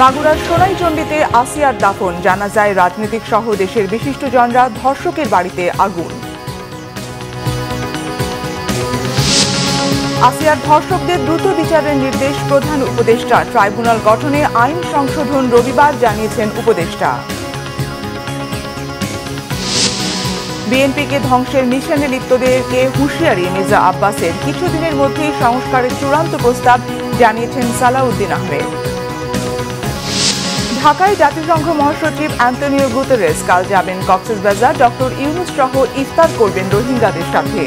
মাগুরার সোনাইচণ্ডীতে আসিয়ার দাফন, জানাজায় রাজনীতিক সহ দেশের বিশিষ্টজনরা, ধর্ষকের বাড়িতে আগুন। আসিয়ার ধর্ষকদের দ্রুত বিচারের নির্দেশ প্রধান উপদেষ্টা, ট্রাইব্যুনাল গঠনে আইন সংশোধন রবিবার জানিয়েছেন উপদেষ্টা। বিএনপিকে ধ্বংসের মিশনে লিপ্তদেরকে হুঁশিয়ারি মির্জা আব্বাসের, কিছুদিনের মধ্যেই সংস্কারের চূড়ান্ত প্রস্তাব জানিয়েছেন সালাউদ্দিন আহমেদ। ঢাকায় জাতিসংঘ মহাসচিব অ্যান্টনিও গুতেরেস কাল যাবেন কক্সবাজার, ডক্টর ইউনূস সহ ইফতার করবেন রোহিঙ্গাদের সাথে।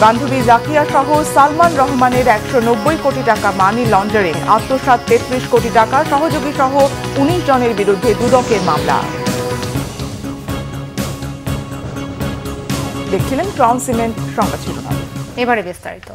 বান্ধবী জাকিয়া সহ সালমান রহমানের 190 কোটি টাকা মানি লন্ডারিং, আত্মসাৎ 33 কোটি টাকা, সহযোগী সহ 19 জনের বিরুদ্ধে দুদকের মামলা। দেখছিলেন ক্রাউন সিমেন্ট সংবাদ শিরোনাম। এবারে বিস্তারিত।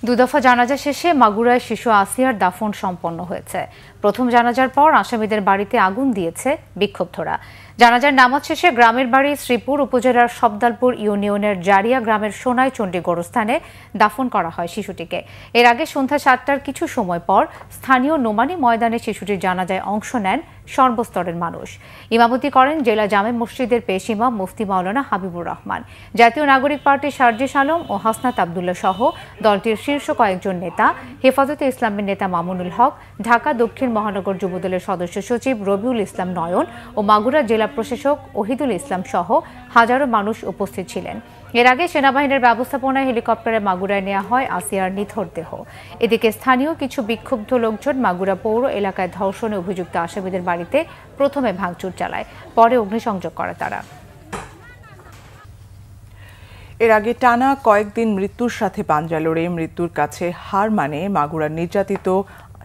দুদফা জানাজা শেষে মাগুরায় শিশু আসিয়ার দাফন সম্পন্ন হয়েছে। প্রথম জানাজার পর আসামিদের বাড়িতে আগুন দিয়েছে বিক্ষুব্ধরা। জানাজার নামাজ শেষে গ্রামের বাড়ি শ্রীপুর উপজেলার সবদালপুর ইউনিয়নের জারিয়া গ্রামের সোনাইচণ্ডী গোরস্থানে দাফন করা হয় শিশুটিকে। এর আগে সন্ধ্যা 7টার কিছু সময় পর স্থানীয় নোমানী ময়দানে শিশুটির জানাজায় অংশ নেন সর্বস্তরের মানুষ। ইমামতি করেন জেলা জামে মসজিদের পেশ ইমাম মুফতি মাওলানা হাবিবুর রহমান। জাতীয় নাগরিক পার্টির সার্জিস আলম ও হাসনাত আবদুল্লাহ সহ দলটির শীর্ষ কয়েকজন নেতা, হেফাজতে ইসলামের নেতা মামুনুল হক, ঢাকা দক্ষিণ মহানগর যুবদলের সদস্য সচিব রবিউল ইসলাম নয়ন ও মাগুরা জেলা প্রশাসক ওহিদুল ইসলাম সহ হাজারো মানুষ উপস্থিত ছিলেন। এর আগে সেনাবাহিনীর ব্যবস্থাপনায় হেলিকপ্টারে মাগুরায় নেওয়া হয় আসিয়ার নিথর দেহ। এদিকে স্থানীয় কিছু বিক্ষুব্ধ লোকজন মাগুরা পৌর এলাকায় ধর্ষণে অভিযুক্ত আসামিদের বাড়িতে প্রথমে ভাঙচুর চালায়, পরে অগ্নিসংযোগ করে তারা। এর আগে টানা কয়েকদিন মৃত্যুর সাথে পাঞ্জা লড়ে মৃত্যুর কাছে হার মানে মাগুরার নির্যাতিত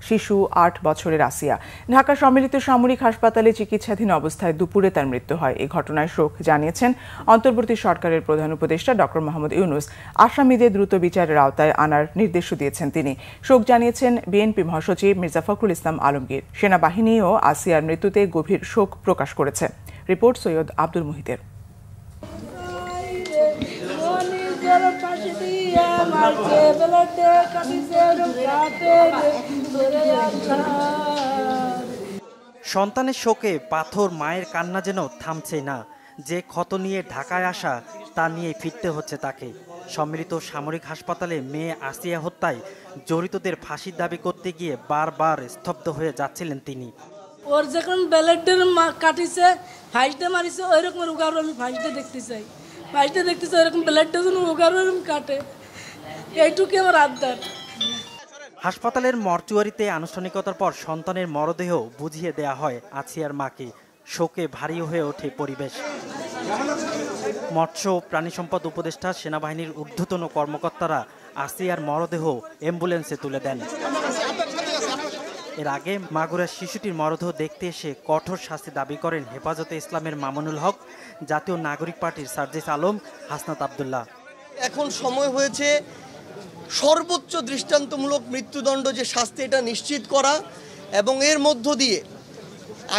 শিশু 8 বছরের আসিয়া। ঢাকা সম্মিলিত সামরিক হাসপাতালে চিকিৎসাধীন অবস্থায় দুপুরে তার মৃত্যু হয়। এই ঘটনায় শোক জানিয়েছেন অন্তর্বর্তী সরকারের প্রধান উপদেষ্টা ডক্টর মোহাম্মদ ইউনূস। আসামিদের দ্রুত বিচারের আওতায় আনার নির্দেশও দিয়েছেন তিনি। শোক জানিয়েছেন বিএনপি মহাসচিব মির্জা ফখরুল ইসলাম আলমগীর। সেনাবাহিনীও আসিয়ার মৃত্যুতে গভীর শোক প্রকাশ করেছে। রিপোর্ট সৈয়দ আব্দুল মুহিতের। সন্তানের শোকে পাথর মায়ের কান্না যেন থামছে না। যে ক্ষত নিয়ে ঢাকায় আসা তা নিয়ে ফিরতে হচ্ছে তাকে। সম্মিলিত সামরিক হাসপাতালে মেয়ে আসিয়া হত্যায় জড়িতদের ফাঁসির দাবি করতে গিয়ে বারবার স্তব্ধ হয়ে যাচ্ছিলেন তিনি। ওর যখন ব্যালেটের কাটিছে, ফাইসটা মারিছে, ওই রকম উগারও আমি ফাইসটা দেখতে চাই। ফাইসটা দেখতে চাই ওইরকম ব্যালেটটা যেন উগারও এরকম কাটে, এইটুকু আমার আবদার। হাসপাতালের মর্চুয়ারিতে আনুষ্ঠানিকতার পর সন্তানের মরদেহ বুঝিয়ে দেয়া হয় আসিয়ার মাকে। শোকে ভারী হয়ে ওঠে পরিবেশ। মৎস্য প্রাণী সম্পদ উপদেষ্টা, সেনাবাহিনীর ঊর্ধ্বতন কর্মকর্তারা আসিয়ার মরদেহ অ্যাম্বুলেন্সে তুলে দেন। এর আগে মাগুরার শিশুটির মরদেহ দেখতে এসে কঠোর শাস্তি দাবি করেন হেফাজতে ইসলামের মামুনুল হক, জাতীয় নাগরিক পার্টির সার্জিস আলম, হাসনাত আবদুল্লাহ। এখন সময় হয়েছে সর্বোচ্চ দৃষ্টান্তমূলক মৃত্যুদণ্ড যে শাস্তি, এটা নিশ্চিত করা এবং এর মধ্য দিয়ে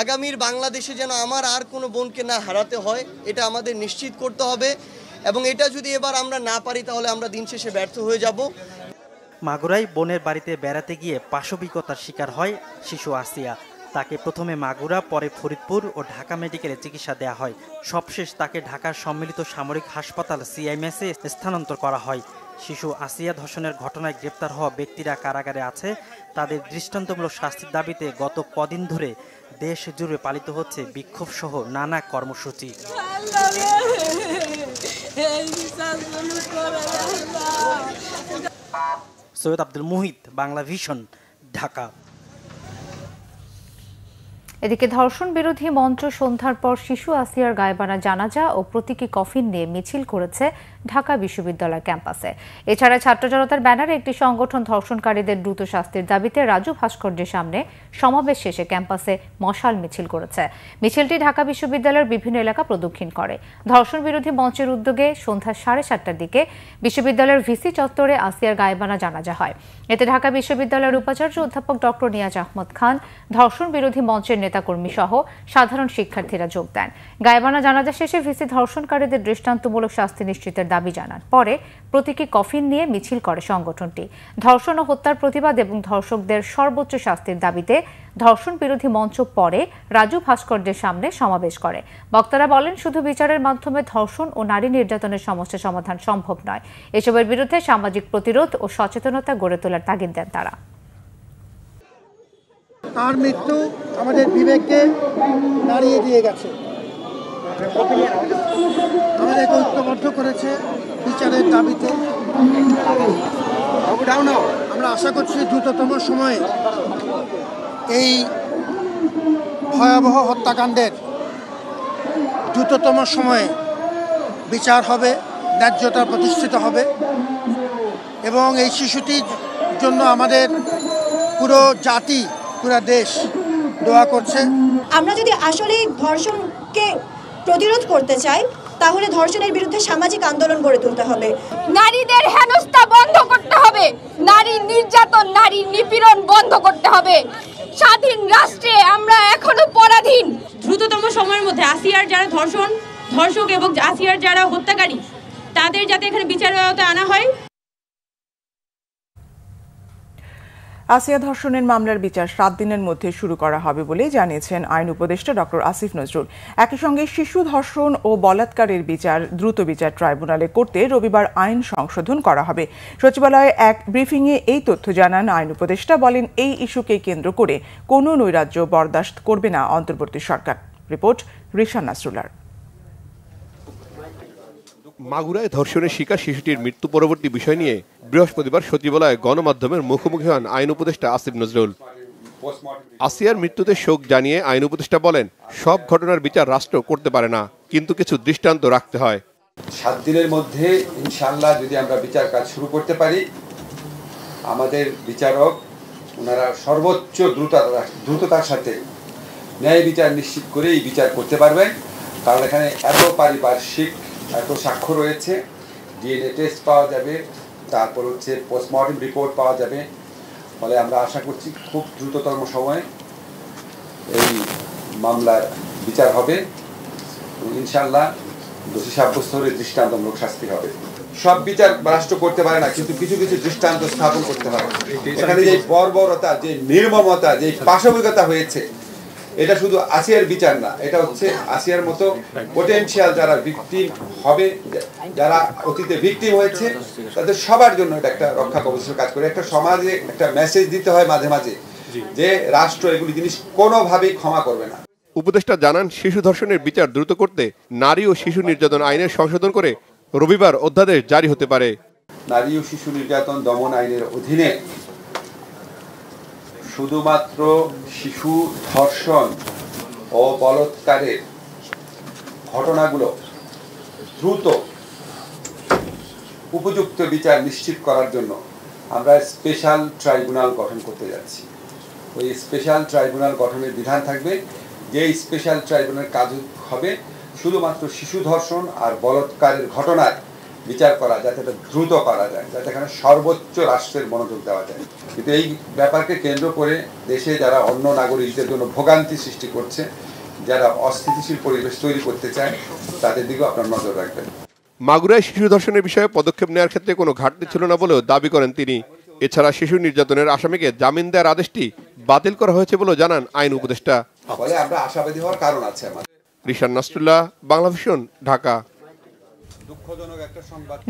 আগামীর বাংলাদেশে যেন আমার আর কোনো বোনকে না হারাতে হয়, এটা আমাদের নিশ্চিত করতে হবে। এবং এটা যদি এবার আমরা না পারি তাহলে আমরা দিন শেষে ব্যর্থ হয়ে যাব। মাগুরায় বোনের বাড়িতে বেড়াতে গিয়ে পাশবিকতার শিকার হয় শিশু আসিয়া। তাকে প্রথমে মাগুরা, পরে ফরিদপুর ও ঢাকা মেডিকেলে চিকিৎসা দেওয়া হয়। সবশেষ তাকে ঢাকার সম্মিলিত সামরিক হাসপাতাল সিএমএসে স্থানান্তর করা হয়। শিশু আসিয়া ধর্ষণের ঘটনায় গ্রেপ্তার হওয়া ব্যক্তিরা কারাগারে আছে। তাদের দৃষ্টান্তমূলক শাস্তির দাবিতে গত কদিন ধরে দেশ জুড়ে পালিত হচ্ছে বিক্ষোভ সহ নানা কর্মসূচি। সৈয়দ আব্দুল মুহিত, বাংলা ভিশন, ঢাকা। এদিকে ধর্ষণ বিরোধী মঞ্চ সন্ধ্যার পর শিশু আসিয়ার গায়েবানা জানাজা ও প্রতীকী কফিন নিয়ে মিছিল করেছে ঢাকা বিশ্ববিদ্যালয় ক্যাম্পাসে। এছাড়া ছাত্র জনতার ব্যানারে একটি সংগঠন ধর্ষণকারীদের দ্রুত শাস্তির দাবিতে রাজু ভাস্কর্যের সামনে সমাবেশ শেষে ক্যাম্পাসে মশাল মিছিল করেছে। মিছিলটি ঢাকা বিশ্ববিদ্যালয়ের বিভিন্ন এলাকা প্রদক্ষিণ করে। ধর্ষণ বিরোধী মঞ্চের উদ্যোগে সন্ধ্যা 7:30টার দিকে বিশ্ববিদ্যালয়ের ভিসি চত্বরে আসিয়ার গায়েবানা জানাজা হয়। এতে ঢাকা বিশ্ববিদ্যালয়ের উপাচার্য অধ্যাপক ডক্টর নিয়াজ আহমদ খান, ধর্ষণ বিরোধী মঞ্চের নেতাকর্মী সহ সাধারণ শিক্ষার্থীরা যোগ দেন। গায়েবানা জানাজা শেষে ভিসি ধর্ষণকারীদের দৃষ্টান্তমূলক শাস্তি নিশ্চিতের দাবি জানান। পরে প্রতীকী কফিন নিয়ে মিছিল করে সংগঠনটি। ধর্ষণ ও হত্যার প্রতিবাদ এবং ধর্ষকদের সর্বোচ্চ শাস্তির দাবিতে ধর্ষণ বিরোধী মঞ্চ পরে রাজু ভাস্কর্যের সামনে সমাবেশ করে। বক্তারা বলেন, শুধু বিচারের মাধ্যমে ধর্ষণ ও নারী নির্যাতনের সমস্যা সমাধান সম্ভব নয়। এসবের বিরুদ্ধে সামাজিক প্রতিরোধ ও সচেতনতা গড়ে তোলার তাগিদ দেন তারা। তার মৃত্যু আমাদের বিবেককে নাড়িয়ে দিয়ে গেছে, আমাদের ঐক্যবদ্ধ করেছে বিচারের দাবিতে। আমরা আশা করছি দ্রুততম সময়ে এই ভয়াবহ হত্যাকাণ্ডের দ্রুততম সময়ে বিচার হবে, ন্যায্যতা প্রতিষ্ঠিত হবে এবং এই শিশুটির জন্য আমাদের পুরো জাতি, পুরো দেশ দোয়া করছে। আমরা যদি আসলে ধর্ষণকে প্রতিরোধ করতে চাই তাহলে ধর্ষণের বিরুদ্ধে সামাজিক আন্দোলন গড়ে তুলতে হবে। নারীদের হেনস্থা বন্ধ করতে হবে, নারী নির্যাতন, নারী নিপীড়ন বন্ধ করতে হবে। স্বাধীন রাষ্ট্রে আমরা এখনো পরাধীন। দ্রুততম সময়ের মধ্যে আসিয়ার যারা ধর্ষক এবং আসিয়ার যারা হত্যাকারী তাদের যাতে এখানে বিচারের আওতায় আনা হয়। আসিয়া ধর্ষণের মামলার বিচার 7 দিনের মধ্যে শুরু করা হবে বলে জানিয়েছেন আইন উপদেষ্টা ডক্টর আসিফ নজরুল। একই সঙ্গে শিশু ধর্ষণ ও বলাৎকারের বিচার দ্রুত বিচার ট্রাইব্যুনালে করতে রবিবার আইন সংশোধন করা হবে। সচিবালয়ে এক ব্রিফিংয়ে এই তথ্য জানান আইন উপদেষ্টা। বলেন, এই ইস্যুকে কেন্দ্র করে কোনো নৈরাজ্য বরদাস্ত করবে না অন্তর্বর্তী সরকার। রিপোর্ট রিশান নাসরুল্লাহর। মাগুরায় ধর্ষণের শিকার শিশুটির মৃত্যু পরবর্তী বিষয় নিয়ে বৃহস্পতিবার সচিবালয়ে গণমাধ্যমের মুখোমুখি হন আইন উপদেষ্টা আসিফ নজরুল। আসিয়ার মৃত্যুতে শোক জানিয়ে আইন উপদেষ্টা বলেন, সব ঘটনার বিচার রাষ্ট্র করতে পারে না, কিন্তু কিছু দৃষ্টান্ত রাখতে হয়। 7 দিনের মধ্যে ইনশাআল্লাহ যদি আমরা বিচার কাজ শুরু করতে পারি, আমাদের বিচারক ওনারা সর্বোচ্চ দ্রুততার সাথে ন্যায় বিচার নিশ্চিত করে এই বিচার করতে পারবেন। কারণ এখানে এত পারিপার্শ্বিক, এত সাক্ষ্য রয়েছে, ডিএনএ টেস্ট পাওয়া যাবে, তারপর হচ্ছে পোস্টমর্টম রিপোর্ট পাওয়া যাবে। ফলে আমরা আশা করছি খুব দ্রুততম সময়ে এই মামলার বিচার হবে। ইনশাআল্লাহ দোষী সাব্যস্ত হলে দৃষ্টান্তমূলক শাস্তি হবে। সব বিচার রাষ্ট্র করতে পারে না, কিন্তু কিছু কিছু দৃষ্টান্ত স্থাপন করতে পারে। এখানে যে বর্বরতা, যে নির্মমতা, যে পাশবিকতা হয়েছে, এটা শুধু আসিয়ার বিচার না, এটা হচ্ছে আসিয়ার মতো পোটেনশিয়াল যারা ভিকটিম হবে, যারা অতীতে ভিকটিম হয়েছে, তাদের সবার জন্য এটা একটা রক্ষা কবচের কাজ করে। একটা সমাজে একটা মেসেজ দিতে হয় মাঝে মাঝে যে রাষ্ট্র এগুলি জিনিস কোনোভাবেই ক্ষমা করবে না। উপদেষ্টা জানান, শিশু ধর্ষণের বিচার দ্রুত করতে নারী ও শিশু নির্যাতন আইনের সংশোধন করে রবিবার অধ্যাদেশ জারি হতে পারে। নারী ও শিশু নির্যাতন দমন আইনের অধীনে শুধুমাত্র শিশু ধর্ষণ ও বলাৎকারের ঘটনাগুলো দ্রুত উপযুক্ত বিচার নিশ্চিত করার জন্য আমরা স্পেশাল ট্রাইব্যুনাল গঠন করতে যাচ্ছি। ওই স্পেশাল ট্রাইব্যুনাল গঠনের বিধান থাকবে, যে স্পেশাল ট্রাইব্যুনাল কাজ হবে শুধুমাত্র শিশু ধর্ষণ আর বলাৎকারের ঘটনার বিচার করা, যাতে এটা দ্রুত করা যায়, যাতে এখানে সর্বোচ্চ রাষ্ট্রের মনোযোগ দেওয়া যায়। কিন্তু এই ব্যাপারকে কেন্দ্র করে দেশে যারা অন্য নাগরিকদের জন্য ভোগান্তি সৃষ্টি করছে, যারা অস্থিতিশীল পরিবেশ তৈরি করতে চায়, তাদের দিকেও আপনার নজর রাখবেন। মাগুরায় শিশু ধর্ষণের বিষয়ে পদক্ষেপ নেওয়ার ক্ষেত্রে কোনো ঘাটতি ছিল না বলেও দাবি করেন তিনি। এছাড়া শিশু নির্যাতনের আসামিকে জামিন দেওয়ার আদেশটি বাতিল করা হয়েছে বলেও জানান আইন উপদেষ্টা। ফলে আমরা আশাবাদী হওয়ার কারণ আছে আমাদের। রিশান নাসরুল্লাহ, বাংলাভিশন, ঢাকা।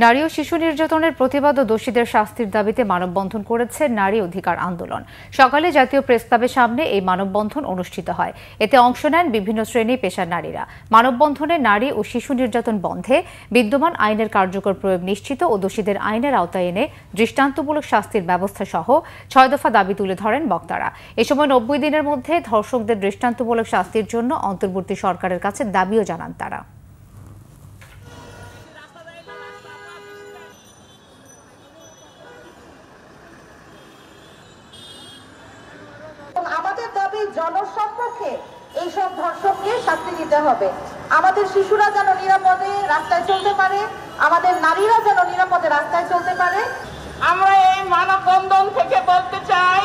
নারী ও শিশু নির্যাতনের প্রতিবাদ ও দোষীদের শাস্তির দাবিতে মানববন্ধন করেছে নারী অধিকার আন্দোলন। সকালে জাতীয় প্রেস ক্লাবের সামনে এই মানববন্ধন অনুষ্ঠিত হয়। এতে অংশ নেন বিভিন্ন শ্রেণী পেশার নারীরা। মানববন্ধনে নারী ও শিশু নির্যাতন বন্ধে, বিদ্যমান আইনের কার্যকর প্রয়োগ নিশ্চিত ও দোষীদের আইনের আওতায় এনে দৃষ্টান্তমূলক শাস্তির ব্যবস্থা সহ 6 দফা দাবি তুলে ধরেন বক্তারা। এ সময় 90 দিনের মধ্যে ধর্ষকদের দৃষ্টান্তমূলক শাস্তির জন্য অন্তর্বর্তী সরকারের কাছে দাবিও জানান তারা। আমাদের দাবি জনসম্মুখে এইসব ধর্ষককে শাস্তি দিতে হবে। আমাদের শিশুরা যেন নিরাপদে রাস্তায় চলতে পারে, আমাদের নারীরা যেন নিরাপদে রাস্তায় চলতে পারে। আমরা এই মানববন্ধন থেকে বলতে চাই,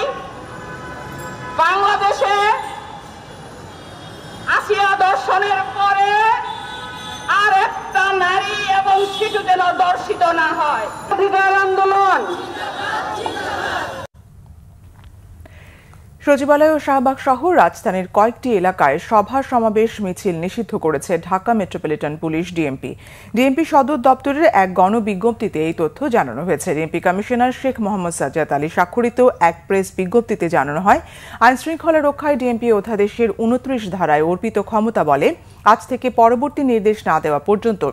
বাংলাদেশে আসিয়া ধর্ষণের পরে আর একটা নিরাপত্তা নারী এবং শিশু যেন দর্শিত না হয়। অধিকার আন্দোলন। সচিবালয় ও শাহবাগ সহ রাজধানীর কয়েকটি এলাকায় সভা সমাবেশ মিছিল নিষিদ্ধ করেছে ঢাকা মেট্রোপলিটন পুলিশ ডিএমপি সদর দপ্তরের এক গণবিজ্ঞপ্তিতে এই তথ্য জানানো হয়েছে। ডিএমপি কমিশনার শেখ মোহাম্মদ সাজ্জাদ আলী স্বাক্ষরিত এক প্রেস বিজ্ঞপ্তিতে জানানো হয়, আইনশৃঙ্খলা রক্ষায় ডিএমপি অধ্যাদেশের 29 ধারায় অর্পিত ক্ষমতা বলে আজ থেকে পরবর্তী নির্দেশ না দেওয়া পর্যন্ত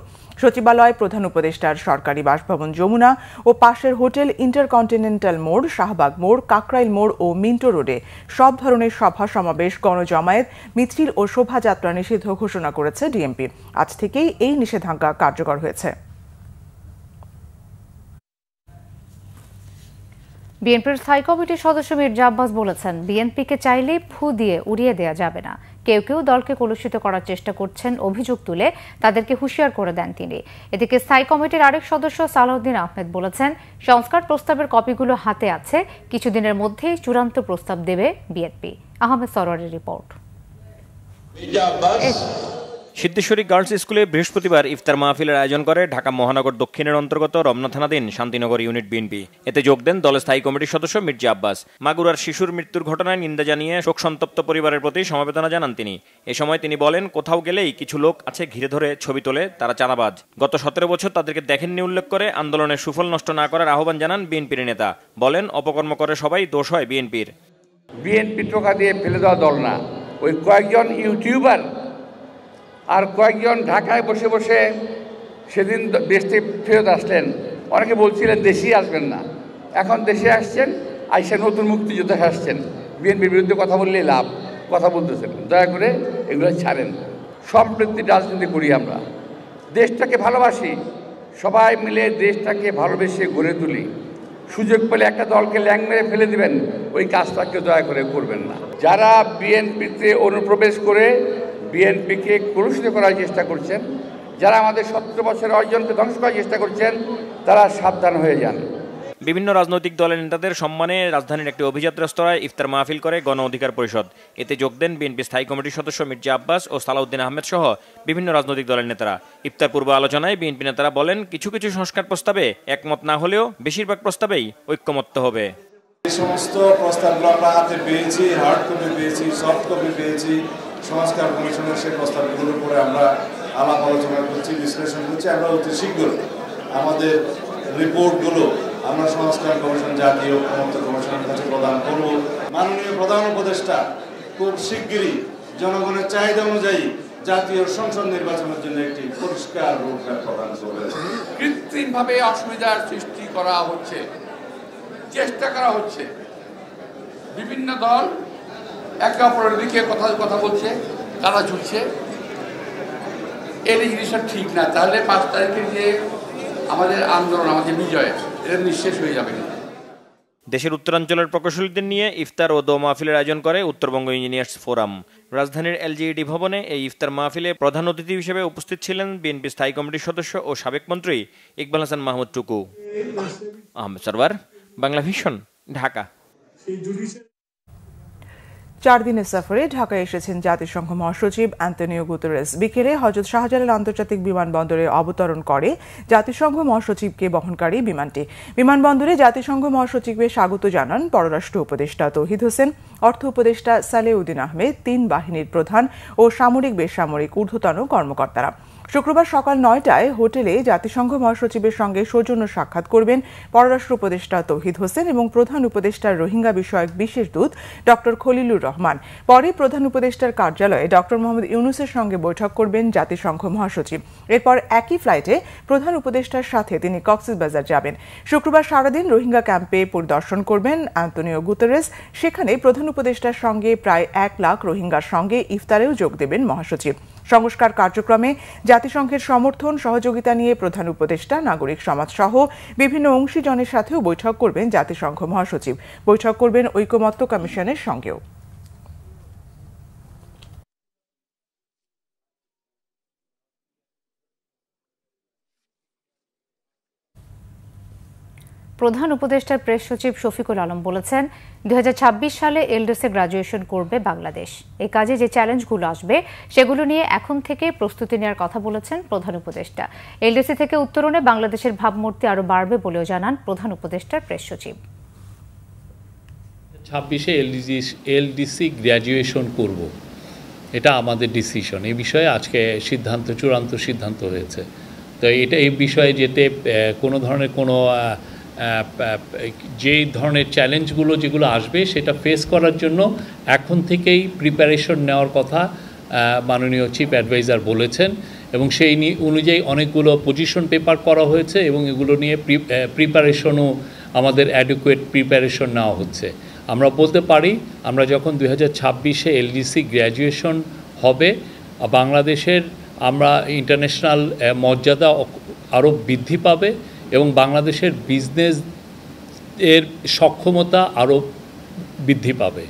সচিবালয়, প্রধান উপদেষ্টার সরকারি বাসভবন যমুনা ও পাশের হোটেল ইন্টারকন্টিনেন্টাল মোড়, শাহবাগ মোড়, কাকরাইল মোড় ও মিন্টো রোডে সব ধরনের সভা সমাবেশ, গণজমায়েত, মিছিল ও শোভাযাত্রা নিষিদ্ধ ঘোষণা করেছে ডিএমপি। আজ থেকেই এই নিষেধাজ্ঞা কার্যকর হয়েছে। বিএনপির স্থায়ী কমিটির সদস্য মির্জা আব্বাস বলেছেন, বিএনপিকে চাইলেই ফু দিয়ে উড়িয়ে দেওয়া যাবে না। কেউ কেউ দলকে কলুষিত করার চেষ্টা করছেন অভিযোগ তুলে তাদেরকে হুঁশিয়ার করে দেন তিনি। এদিকে স্থায়ী কমিটির আরেক সদস্য সালাউদ্দিন আহমেদ বলেছেন, সংস্কার প্রস্তাবের কপিগুলো হাতে আছে, কিছুদিনের মধ্যেই চূড়ান্ত প্রস্তাব দেবে বিএনপি। আহমেদ সরোয়ারের রিপোর্ট। সিদ্ধেশ্বরী গার্লস স্কুলে বৃহস্পতিবার ইফতার মাহফিলের আয়োজন করে ঢাকা মহানগর দক্ষিণের অন্তর্গত রমনা থানাধীন শান্তিনগর ইউনিট বিএনপি। এতে যোগ দেন দলের স্থায়ী কমিটির সদস্য মির্জা আব্বাস। মাগুরার শিশুর মৃত্যুর ঘটনায় নিন্দা জানিয়ে শোক সন্তপ্ত পরিবারের প্রতি সমবেদনা জানান তিনি। এ সময় তিনি বলেন, কোথাও গেলেই কিছু লোক আছে ঘিরে ধরে ছবি তোলে, তারা চাঁদাবাজ। গত 17 বছর তাদেরকে দেখেননি উল্লেখ করে আন্দোলনের সুফল নষ্ট না করার আহ্বান জানান বিএনপির নেতা। বলেন, অপকর্ম করে সবাই, দোষ হয় বিএনপির। বিএনপি টোকা দিয়ে ফেলে দেওয়া দল না, ওই কয়েকজন ইউটিউবার আর কয়েকজন ঢাকায় বসে বসে সেদিন দেশ থেকে ফেরত আসলেন। অনেকে বলছিলেন দেশেই আসবেন না, এখন দেশে আসছেন, আইসা নতুন মুক্তিযোদ্ধা আসছেন, বিএনপির বিরুদ্ধে কথা বললেই লাভ, কথা বলতেছেন। দয়া করে এগুলো ছাড়েন। সম্প্রীতি রাজনীতি করি আমরা, দেশটাকে ভালোবাসি, সবাই মিলে দেশটাকে ভালোবেসে গড়ে তুলি। সুযোগ পেলে একটা দলকে ল্যাং মেরে ফেলে দিবেন, ওই কাজটাকে দয়া করে করবেন না। যারা বিএনপিতে অনুপ্রবেশ করে বিএনপিকে কলুষিত করার চেষ্টা করছেন, যারা আমাদের 17 বছরের অর্জনকে ধ্বংস করার চেষ্টা করছেন, তারা সাবধান হয়ে যান। বিভিন্ন রাজনৈতিক দলের নেতাদের সম্মানে রাজধানীর একটি অভিজাত রেস্তোরাঁয় ইফতার মাহফিল করে গণ অধিকার পরিষদ। এতে যোগ দেন বিএনপি স্থায়ী কমিটির সদস্য মির্জা আব্বাস ও সালাউদ্দিন আহমেদ সহ বিভিন্ন রাজনৈতিক দলের নেতারা। ইফতার পূর্ব আলোচনায় বিএনপি নেতারা বলেন, কিছু কিছু সংস্কার প্রস্তাবে একমত না হলেও বেশিরভাগ প্রস্তাবেই ঐক্যমত্য হবে। এই সমস্ত প্রস্তাবগুলো আমরা হাতে পেয়েছি, হার্ড কপি পেয়েছি, সফট কপি পেয়েছি। সংস্কার কমিশনের সেই প্রস্তাবগুলোর উপরে আমরা আলাপ আলোচনা করছি, বিশ্লেষণ করছি। আমরা অতি শীঘ্র আমাদের রিপোর্টগুলো আমরা সংস্কার কমিশন, জাতীয় ঐক্যমত্য কমিশনের কাছে প্রদান করব। মাননীয় প্রধান উপদেষ্টা খুব শিগগিরই জনগণের চাহিদা অনুযায়ী জাতীয় সংসদ নির্বাচনের জন্য একটি পরিষ্কার রূপরেখা প্রদান করবে। কৃত্রিমভাবে অসুবিধার সৃষ্টি করা হচ্ছে, চেষ্টা করা হচ্ছে। বিভিন্ন দল একে অপরের দিকে কথা বলছে, কারা ঝুলছে। এই জিনিসটা ঠিক না। তাহলে 5 তারিখের যে আমাদের আন্দোলন, আমাদের বিজয়, এটা নিঃশেষ হয়ে যাবে। দেশের উত্তরাঞ্চলের প্রকৌশলীদের নিয়ে ইফতার ও দোয়া মাহফিলের আয়োজন করে উত্তরবঙ্গ ইঞ্জিনিয়ার্স ফোরাম। রাজধানীর এলজিইডি ভবনে এই ইফতার মাহফিলে প্রধান অতিথি হিসেবে উপস্থিত ছিলেন বিএনপি স্থায়ী কমিটির সদস্য ও সাবেক মন্ত্রী ইকবাল হাসান মাহমুদ টুকু। আহমেদ সরওয়ার, বাংলা ভিশন, ঢাকা। 4 দিনের সফরে ঢাকায় এসেছেন জাতিসংঘ মহাসচিব অ্যান্টনিও গুতেরেস। বিকেলে হযরত শাহজালাল আন্তর্জাতিক বিমানবন্দরে অবতরণ করে জাতিসংঘ মহাসচিবকে বহনকারী বিমানটি। বিমানবন্দরে জাতিসংঘ মহাসচিবকে স্বাগত জানান পররাষ্ট্র উপদেষ্টা তৌহিদ হোসেন, অর্থ উপদেষ্টা সালেউদ্দিন আহমেদ, 3 বাহিনীর প্রধান ও সামরিক বেসামরিক ঊর্ধ্বতন কর্মকর্তারা। শুক্রবার সকাল 9টায় হোটেলে জাতিসংঘ মহাসচিবের সঙ্গে সৌজন্য সাক্ষাৎ করবেন পররাষ্ট্র উপদেষ্টা তৌহিদ হোসেন এবং প্রধান উপদেষ্টার রোহিঙ্গা বিষয়ক বিশেষ দূত ডক্টর খলিলুর রহমান। পরে প্রধান উপদেষ্টার কার্যালয়ে ডক্টর মোহাম্মদ ইউনুসের সঙ্গে বৈঠক করবেন জাতিসংঘ মহাসচিব। এরপর একই ফ্লাইটে প্রধান উপদেষ্টার সাথে তিনি কক্সবাজার যাবেন। শুক্রবার সারাদিন রোহিঙ্গা ক্যাম্পে পরিদর্শন করবেন অ্যান্টনিও গুতেরেস। সেখানে প্রধান উপদেষ্টার সঙ্গে প্রায় 1 লাখ রোহিঙ্গার সঙ্গে ইফতারেও যোগ দেবেন মহাসচিব। সংস্কার কার্যক্রমে জাতিসংঘের সমর্থন সহযোগিতা নিয়ে প্রধান উপদেষ্টা, নাগরিক সমাজ সহ বিভিন্ন অংশীজনের সাথেও বৈঠক করবেন জাতিসংঘ মহাসচিব। বৈঠক করবেন ঐকমত্য কমিশনের সঙ্গেও। প্রধান উপদেষ্টার প্রেস সচিব শফিকুল আলম বলেছেন 2026 সালে এলডিসি গ্রাজুয়েশন করবে বাংলাদেশ। এই কাজে যে চ্যালেঞ্জগুলো আসবে সেগুলো নিয়ে এখন থেকে প্রস্তুতি নেওয়ার কথা বলেছেন প্রধান উপদেষ্টা। এলডিসি থেকে উত্তরণে বাংলাদেশের ভাবমূর্তি আরও বাড়বে বলেও জানান প্রধান উপদেষ্টার প্রেস সচিব। 26-এ এলডিসি গ্র্যাজুয়েশন করব, এটা আমাদের ডিসিশন। এই বিষয়ে আজকে চূড়ান্ত সিদ্ধান্ত হয়েছে। তো এই বিষয়ে যেতে কোনো ধরনের যেই ধরনের চ্যালেঞ্জগুলো যেগুলো আসবে সেটা ফেস করার জন্য এখন থেকেই প্রিপারেশন নেওয়ার কথা মাননীয় চিফ অ্যাডভাইজার বলেছেন, এবং সেই অনুযায়ী অনেকগুলো পজিশন পেপার করা হয়েছে এবং এগুলো নিয়ে প্রিপারেশনও আমাদের অ্যাডুকুয়েট প্রিপারেশন নেওয়া হচ্ছে। আমরা বলতে পারি আমরা যখন 2026-এ এলডিসি গ্র্যাজুয়েশন হবে, বাংলাদেশের আমরা ইন্টারন্যাশনাল মর্যাদা আরও বৃদ্ধি পাবে এবং বাংলাদেশের বিজনেস এর সক্ষমতা আরও বৃদ্ধি পাবে।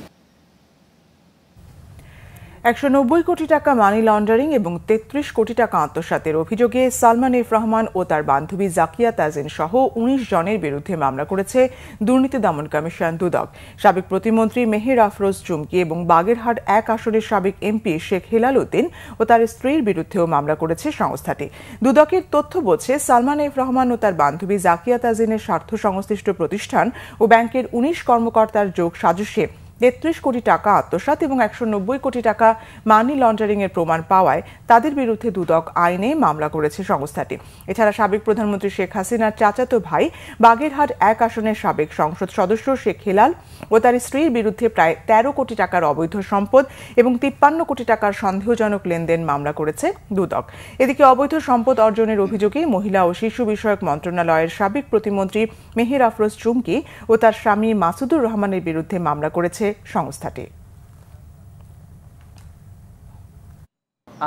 190 কোটি টাকা মানি লন্ডারিং এবং 33 কোটি টাকা আত্মসাতের অভিযোগে সালমান এফ রহমান ও তার বান্ধবী জাকিয়া তাজিন সহ 19 জনের বিরুদ্ধে মামলা করেছে দুর্নীতি দমন কমিশন দুদক। সাবেক প্রতিমন্ত্রী মেহের আফরোজ চুমকি এবং বাগেরহাট 1 আসনের সাবেক এমপি শেখ হেলাল উদ্দিন ও তার স্ত্রীর বিরুদ্ধেও মামলা করেছে সংস্থাটি। দুদকের তথ্য বলছে সালমান এফ রহমান ও তার বান্ধবী জাকিয়া তাজিনের স্বার্থ সংশ্লিষ্ট প্রতিষ্ঠান ও ব্যাংকের 19 কর্মকর্তার যোগ সাজসে 33 কোটি টাকা আত্মসাৎ এবং 190 কোটি টাকা মানি লন্ডারিং এর প্রমাণ পাওয়ায় তাদের বিরুদ্ধে দুদক আইনে মামলা করেছে সংস্থাটি। এছাড়া সাবেক প্রধানমন্ত্রী শেখ হাসিনার চাচাতো ভাই বাগেরহাট 1 আসনের সাবেক সংসদ সদস্য শেখ হেলাল ও তার স্ত্রীর বিরুদ্ধে প্রায় 13 কোটি টাকার অবৈধ সম্পদ এবং 53 কোটি টাকার সন্দেহজনক লেনদেন মামলা করেছে দুদক। এদিকে অবৈধ সম্পদ অর্জনের অভিযোগে মহিলা ও শিশু বিষয়ক মন্ত্রণালয়ের সাবেক প্রতিমন্ত্রী মেহের আফরোজ চুমকি ও তার স্বামী মাসুদুর রহমানের বিরুদ্ধে মামলা করেছে সংস্থাটি।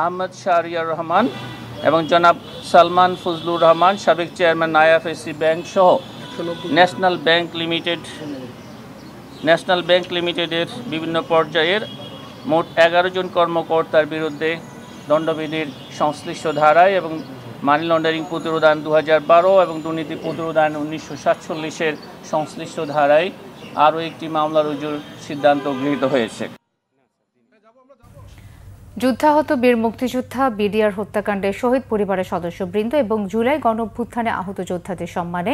আহমদ শাহরিয়ার রহমান এবং জনাব সালমান ফজলুর রহমান সাবেক চেয়ারম্যান আইএফএসসি ব্যাংক সহ ন্যাশনাল ব্যাংক লিমিটেডের বিভিন্ন পর্যায়ের মোট 11 জন কর্মকর্তার বিরুদ্ধে দণ্ডবিধির সংশ্লিষ্ট ধারায় এবং মানি লন্ডারিং প্রতিরোধ আইন 2012 এবং দুর্নীতি প্রতিরোধ আইন 1947-এর সংশ্লিষ্ট ধারায় আরও একটি মামলা রুজুর সিদ্ধান্ত গৃহীত হয়েছে। যুদ্ধাহত বীর মুক্তিযোদ্ধা বিডিআর হত্যাকাণ্ডে শহীদ পরিবারের সদস্যবৃন্দ এবং জুলাই গণঅভ্যুত্থানে আহত যোদ্ধাদের সম্মানে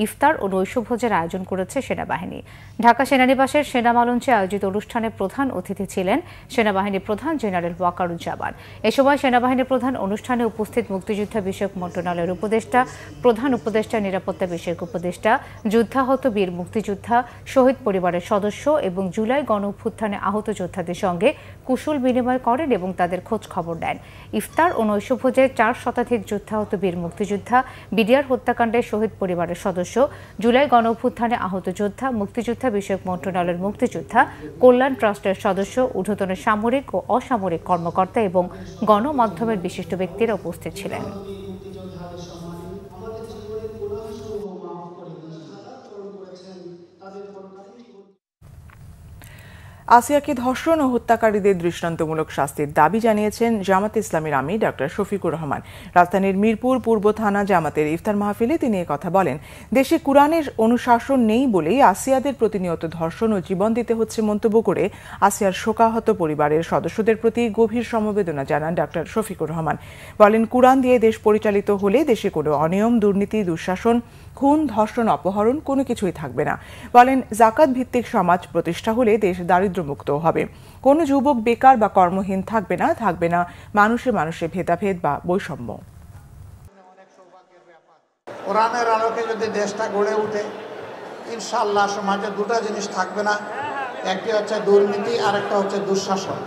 ইফতার ও নৈশভোজের আয়োজন করেছে সেনাবাহিনী। ঢাকা সেনানিবাসের সেনামালঞ্চে আয়োজিত অনুষ্ঠানে প্রধান অতিথি ছিলেন সেনাবাহিনী প্রধান জেনারেল ওয়াকারুজ্জামান। এ সময় সেনাবাহিনী প্রধান অনুষ্ঠানে উপস্থিত মুক্তিযোদ্ধা বিষয়ক মন্ত্রণালয়ের উপদেষ্টা, প্রধান উপদেষ্টা, নিরাপত্তা বিষয়ক উপদেষ্টা, যুদ্ধাহত বীর মুক্তিযোদ্ধা, শহীদ পরিবারের সদস্য এবং জুলাই গণঅভ্যুত্থানে আহত যোদ্ধাদের সঙ্গে কুশল বিনিময় করেন এবং তাদের খোঁজ খবর নেন। ইফতার ও নৈশভোজে 4 শতাধিক যুদ্ধাহত বীর মুক্তিযোদ্ধা, বিডিআর হত্যাকাণ্ডে শহীদ পরিবারের সদস্য, জুলাই গণঅভ্যুত্থানে আহত যোদ্ধা, মুক্তিযোদ্ধা বিষয়ক মন্ত্রণালয়ের মুক্তিযোদ্ধা কল্যাণ ট্রাস্টের সদস্য, ঊর্ধ্বতন সামরিক ও অসামরিক কর্মকর্তা এবং গণমাধ্যমের বিশিষ্ট ব্যক্তিরা উপস্থিত ছিলেন। আসিয়াকে ধর্ষণ ও হত্যাকারীদের দৃষ্টান্তমূলক শাস্তির দাবি জানিয়েছেন জামাতে ইসলামীর আমির ডক্টর শফিকুর রহমান। রাজধানীর মিরপুর পূর্ব থানা জামাতের ইফতার মাহফিলে তিনি কথা বলেন। দেশে কুরআনের অনুশাসন নেই বলেই আসিয়াদের প্রতিনিয়ত ধর্ষণ ও জীবন দিতে হচ্ছে মন্তব্য করে আসিয়ার শোকাহত পরিবারের সদস্যদের প্রতি গভীর সমবেদনা জানান ডক্টর শফিকুর রহমান। বলেন, কুরআন দিয়ে দেশ পরিচালিত হলে দেশে কোনো অনিয়ম, দুর্নীতি, দুঃশাসন, খুন, ধর্ষণ, অপহরণ কোনো কিছুই থাকবে না। বলেন, জাকাত ভিত্তিক সমাজ প্রতিষ্ঠা হলে দেশ দারিদ্র্যমুক্ত হবে। কোনো যুবক বেকার বা কর্মহীন থাকবে না মানুষে মানুষে ভেদাভেদ বা বৈষম্য। কোরআনের আলোকে যদি দেশটা গড়ে ওঠে, ইনশাআল্লাহ সমাজে দুটো জিনিস থাকবে না। একটি হচ্ছে দুর্নীতি, আর একটা হচ্ছে দুঃশাসন।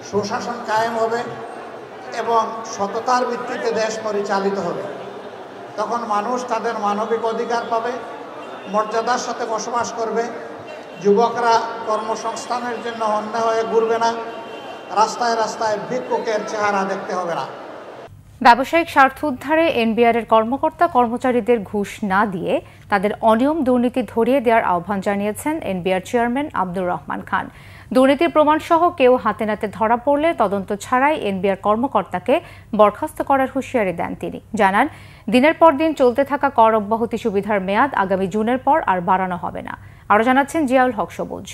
সুশাসন কায়েম হবে এবং সততার ভিত্তিতে দেশ পরিচালিত হবে। তখন মানুষ তাদের মানবিক অধিকার পাবে, মর্যাদার সাথে বসবাস করবে। যুবকরা কর্মসংস্থানের জন্য অন্য হয়ে ঘুরবে না, রাস্তায় রাস্তায় ভিক্ষুকের চেহারা দেখতে হবে না। ব্যবসায়িক স্বার্থ উদ্ধারে এনবিআরের কর্মকর্তা কর্মচারীদের ঘুষ না দিয়ে তাদের অনিয়ম দুর্নীতি ধরিয়ে দেওয়ার আহ্বান জানিয়েছেন এনবিআর চেয়ারম্যান আব্দুর রহমান খান। দুর্নীতির প্রমাণসহ কেউ হাতে নাতে ধরা পড়লে তদন্ত ছাড়াই এনবিআর কর্মকর্তাকে বরখাস্ত করার হুঁশিয়ারি দেন তিনি। জানান, দিনের পর দিন চলতে থাকা কর অব্যাহতি সুবিধার মেয়াদ আগামী জুনের পর আর বাড়ানো হবে না। আরও জানাচ্ছেন জিয়াউল হক সবুজ।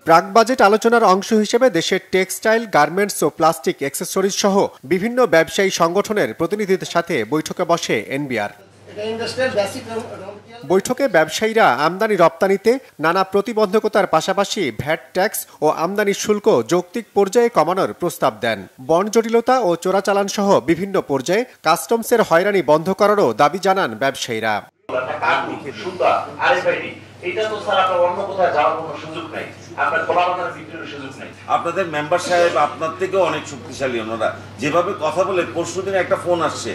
প্রাক বাজেট আলোচনার অংশ হিসেবে দেশের টেক্সটাইল, গার্মেন্টস ও প্লাস্টিক অ্যাক্সেসরিজ সহ বিভিন্ন ব্যবসায়ী সংগঠনের প্রতিনিধিদের সাথে বৈঠকে বসে এনবিআর। বৈঠকে ব্যবসায়ীরা আমদানি রপ্তানিতে নানা প্রতিবন্ধকতার পাশাপাশি ভ্যাট ট্যাক্স ও আমদানি শুল্ক যৌক্তিক পর্যায়ে কমানোর প্রস্তাব দেন। বন্ড জটিলতা ও চোরাচালান সহ বিভিন্ন পর্যায়ে কাস্টমসের হয়রানি বন্ধ করারও দাবি জানান ব্যবসায়ীরা। আপনাদের মেম্বার সাহেব আপনার থেকে অনেক শক্তিশালী। ওনারা যেভাবে কথা বলে, পরশুদিন একটা ফোন আসছে,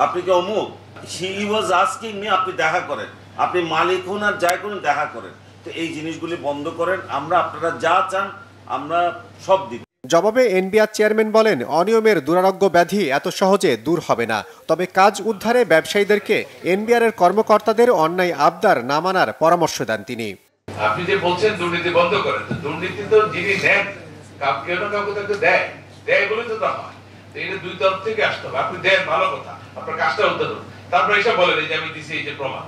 আপনি কি অমুক, হি ওয়াজ আস্কিং মি, আপনি দেখা করেন, আপনি মালিক হন আর যাই করুন দেখা করেন। তো এই জিনিসগুলি বন্ধ করেন, আমরা আপনারা যা চান আমরা সব দিব। জবাবে এনবিআর চেয়ারম্যান বলেন, অনিয়মের দুরারোগ্য ব্যাধি এত সহজে দূর হবে না, তবে কাজ উদ্ধারে ব্যবসায়ীদেরকে এনবিআর এর কর্মকর্তাদের অন্যায় আবদার না মানার পরামর্শ দেন তিনি। আপনি যে বলছেন দুর্নীতি বন্ধ করেন, দুর্নীতি তো যিনি নেন কেউ না কাউকে তাকে দেয় বলে তো তা হয়। এটা দুই তরফ থেকে আসতে হবে। আপনি দেন, ভালো কথা, আপনার কাজটা উদ্ধার করুন, তারপর এসে বলেন যে আমি দিছি এই যে প্রমাণ,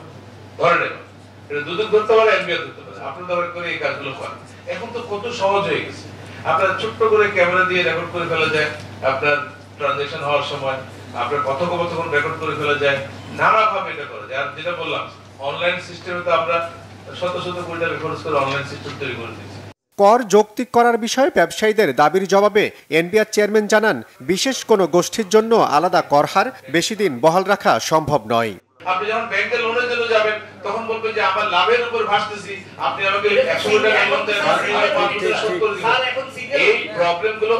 ধরে নেবেন। এটা দুদক ধরতে পারে, এনবিআর ধরতে পারে, আপনার দরকার করে এই কাজগুলো করেন। এখন তো কত সহজ হয়ে গেছে, আপনার ছোট্ট করে ক্যামেরা দিয়ে রেকর্ড করে ফেলা যায়, আপনার ট্রানজাকশন হওয়ার সময় আপনার কথোপকথন রেকর্ড করে ফেলা যায়, নানাভাবে এটা করা যায়। আর যেটা বললাম, অনলাইন সিস্টেমে তো আমরা শত শত কোটি টাকা খরচ করে অনলাইন সিস্টেম তৈরি করে দিচ্ছি। কর যৌক্তিক করার বিষয়ে ব্যবসায়ীদের দাবির জবাবে এনবিআর চেয়ারম্যান জানান, বিশেষ কোনো গোষ্ঠীর জন্য আলাদা কর হার বেশি দিন বহাল রাখা সম্ভব নয়। আপনি যখন ব্যাংকে লোনের জন্য যাবেন তখন বলবেন যে আমার লাভের উপর ভাসতেছি, আপনি আমাকে 100 টাকা লোন দেন, শোধ করে দিবেন। এই প্রবলেমগুলো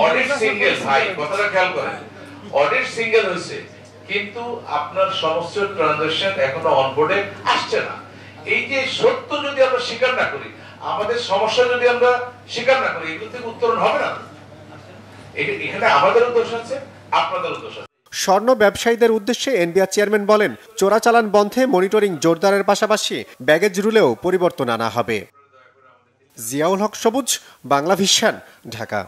অডিট সিঙ্গেল, ভাই কথাটা খেয়াল করেন, অডিট সিঙ্গেল হয়েছে কিন্তু আপনার সমস্ত ট্রানজাকশন এখনো অনবোর্ডে আসছে না। এই যে সত্য যদি আমরা স্বীকার না করি, আমাদের সমস্যা যদি আমরা স্বীকার না করি, এগুলো থেকে উত্তরণ হবে না। এখানে আমাদেরও দোষ আছে, আপনাদেরও দোষ আছে। স্বর্ণ ব্যবসায়ীদের উদ্দেশ্যে এনবিআর চেয়ারম্যান বলেন, চোরাচালান বন্ধে মনিটরিং জোরদারের পাশাপাশি ব্যাগেজ রুলেও পরিবর্তন আনা হবে। জিয়াউল হক সবুজ, বাংলা ভিশন, ঢাকা।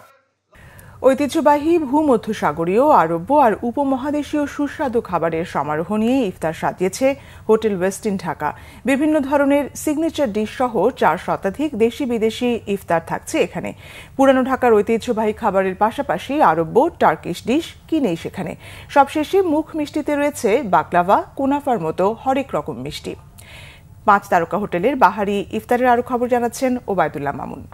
ঐতিহ্যবাহী ভূমধ্যসাগরীয়, আরব্য আর উপমহাদেশীয় সুস্বাদু খাবারের সমারোহ নিয়ে ইফতার সাজিয়েছে হোটেল ওয়েস্টিন ঢাকা। বিভিন্ন ধরনের সিগনেচার ডিশ সহ 4 শতাধিক দেশি বিদেশি ইফতার থাকছে এখানে। পুরানো ঢাকার ঐতিহ্যবাহী খাবারের পাশাপাশি আরব্য, টার্কিশ ডিশ কি নেই সেখানে। সবশেষে মুখ মিষ্টিতে রয়েছে বাকলাভা, কুনাফার মতো হরেক রকম মিষ্টি। 5 তারকা হোটেলের বাহারি ইফতারের আরো খবর জানাচ্ছেন ওবায়দুল্লাহ মামুন।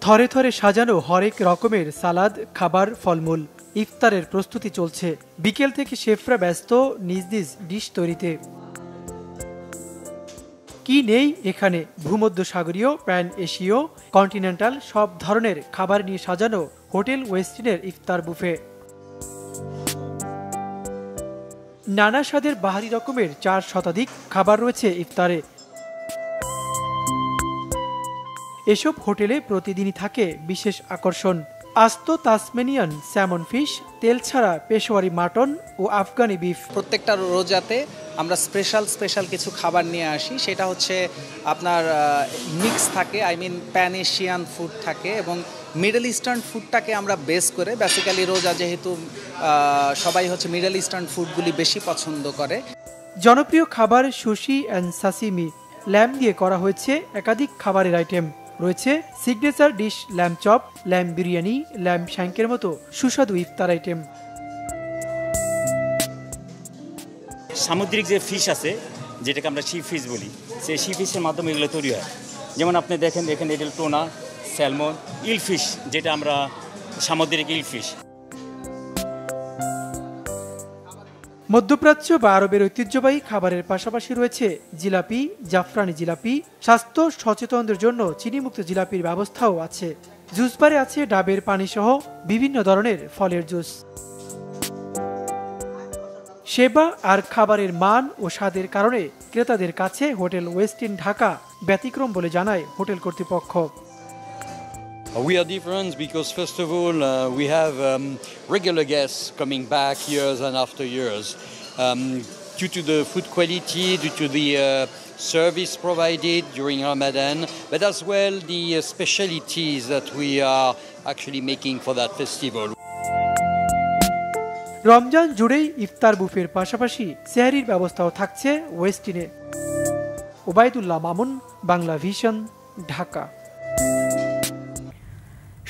থরে থরে সাজানো হরেক রকমের সালাদ, খাবার, ফলমূল। ইফতারের প্রস্তুতি চলছে। বিকেল থেকে শেফরা ব্যস্ত নিজ নিজ ডিশ তৈরিতে। কি নেই এখানে? ভূমধ্যসাগরীয়, প্যান এশীয়, কন্টিনেন্টাল সব ধরনের খাবার নিয়ে সাজানো হোটেল ওয়েস্টিনের ইফতার বুফে। নানা স্বাদের বাহারি রকমের 4 শতাধিক খাবার রয়েছে ইফতারে। এসব হোটেলে প্রতিদিনই থাকে বিশেষ আকর্ষণ। আস্ত তাসমেনিয়ান স্যামন ফিশ, তেল ছাড়া পেশোয়ারি মাটন ও আফগানি বিফ। প্রত্যেকটা রোজাতে আমরা স্পেশাল কিছু খাবার নিয়ে আসি। সেটা হচ্ছে আপনার মিক্স থাকে, প্যান এশিয়ান ফুড থাকে এবং মিডল ইস্টার্ন ফুডটাকে আমরা বেস করে, বেসিক্যালি রোজা যেহেতু সবাই হচ্ছে মিডল ইস্টার্ন ফুডগুলি বেশি পছন্দ করে। জনপ্রিয় খাবার সুশি অ্যান্ড সাসিমি। ল্যাম্ব দিয়ে করা হয়েছে একাধিক খাবারের আইটেম। রয়েছে signature dish lamb chop, lamb biryani, lamb শ্যাঙ্কের মতো সুস্বাদু ইফতার আইটেম। সামুদ্রিক যে ফিশ আছে, যেটাকে আমরা সি ফিশ বলি, সেই সি ফিশের মাধ্যমে এগুলো তৈরি হয়। যেমন আপনি দেখেন এখানে এডেল টোনা, স্যালমন, ইল ফিশ, যেটা আমরা সামুদ্রিক ইল ফিশ। মধ্যপ্রাচ্য বা আরবের ঐতিহ্যবাহী খাবারের পাশাপাশি রয়েছে জিলাপি, জাফরানি জিলাপি। স্বাস্থ্য সচেতনদের জন্য চিনিমুক্ত জিলাপির ব্যবস্থাও আছে। জুস বারে আছে ডাবের পানি সহ বিভিন্ন ধরনের ফলের জুস। সেবা আর খাবারের মান ও স্বাদের কারণে ক্রেতাদের কাছে হোটেল ওয়েস্টিন ঢাকা ব্যতিক্রম বলে জানায় হোটেল কর্তৃপক্ষ। We are different because, first of all, we have regular guests coming back years and after years. Due to the food quality, due to the service provided during Ramadan, but as well the specialities that we are actually making for that festival. Ramzan জুড়েই ইফতার বুফের পাশাপাশি সেহরির ব্যবস্থাও থাকছে ওয়েস্টিনে। Obaidullah Mamun, Bangla vision, Dhaka.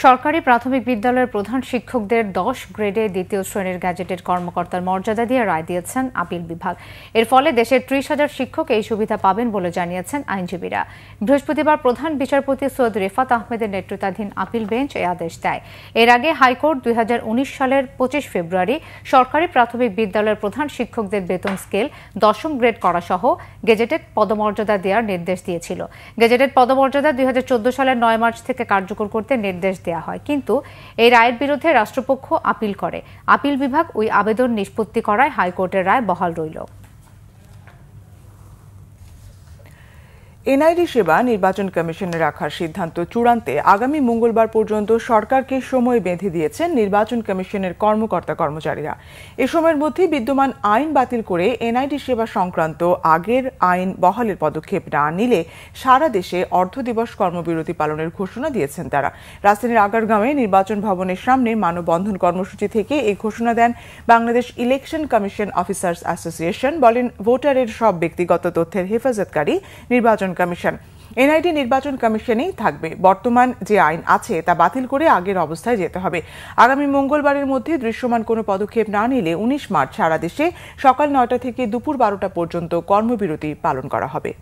সরকারি প্রাথমিক বিদ্যালয়ের প্রধান শিক্ষকদের 10 গ্রেডে দ্বিতীয় শ্রেণীর গ্যাজেটেড কর্মকর্তার মর্যাদা দিয়ে রায় দিয়েছেন আপিল বিভাগ। এর ফলে দেশের 30,000 শিক্ষক এই সুবিধা পাবেন বলে জানিয়েছেন আইনজীবীরা। বৃহস্পতিবার প্রধান বিচারপতি সৈয়দ রেফাত আহমেদের নেতৃত্বাধীন আপিল বেঞ্চ এই আদেশ দেয়। এর আগে হাইকোর্ট 2019 সালের 25 ফেব্রুয়ারি সরকারি প্রাথমিক বিদ্যালয়ের প্রধান শিক্ষকদের বেতন স্কেল 10ম গ্রেড করা সহ গেজেটেড পদমর্যাদা দেওয়ার নির্দেশ দিয়েছিল। গেজেটেড পদমর্যাদা 2014 সালের 9 মার্চ থেকে কার্যকর করতে নির্দেশ দেওয়া হয়, কিন্তু এই রায়ের বিরুদ্ধে রাষ্ট্রপক্ষ আপিল করে। আপিল বিভাগ ওই আবেদন নিষ্পত্তি করায় হাইকোর্টের রায় বহাল রইল। এনআইডি সেবা নির্বাচন কমিশনে রাখার সিদ্ধান্ত চূড়ান্তে আগামী মঙ্গলবার পর্যন্ত সরকারকে সময় বেঁধে দিয়েছেন নির্বাচন কমিশনের কর্মকর্তা কর্মচারীরা। এ সময়ের মধ্যে বিদ্যমান আইন বাতিল করে এনআইডি সেবা সংক্রান্ত আগের আইন বহালের পদক্ষেপ না নিলে সারা দেশে অর্ধদিবস কর্মবিরতি পালনের ঘোষণা দিয়েছেন তারা। রাজধানীর আগারগাঁওয়ে নির্বাচন ভবনের সামনে মানববন্ধন কর্মসূচি থেকে এই ঘোষণা দেন Bangladesh Election Commission Officers Association. বলেন, ভোটারের সব ব্যক্তিগত তথ্যের হেফাজতকারী নির্বাচন কমিশন। এনআইডি নির্বাচন কমিশনেই থাকবে। বর্তমান যে আইন আছে তা বাতিল করে আগের অবস্থায় যেতে হবে। আগামী মঙ্গলবারের মধ্যে দৃশ্যমান কোনো পদক্ষেপ না নিলে 19 মার্চ সারা দেশে সকাল 9টা থেকে দুপুর 12টা পর্যন্ত কর্মবিরতি পালন করা হবে।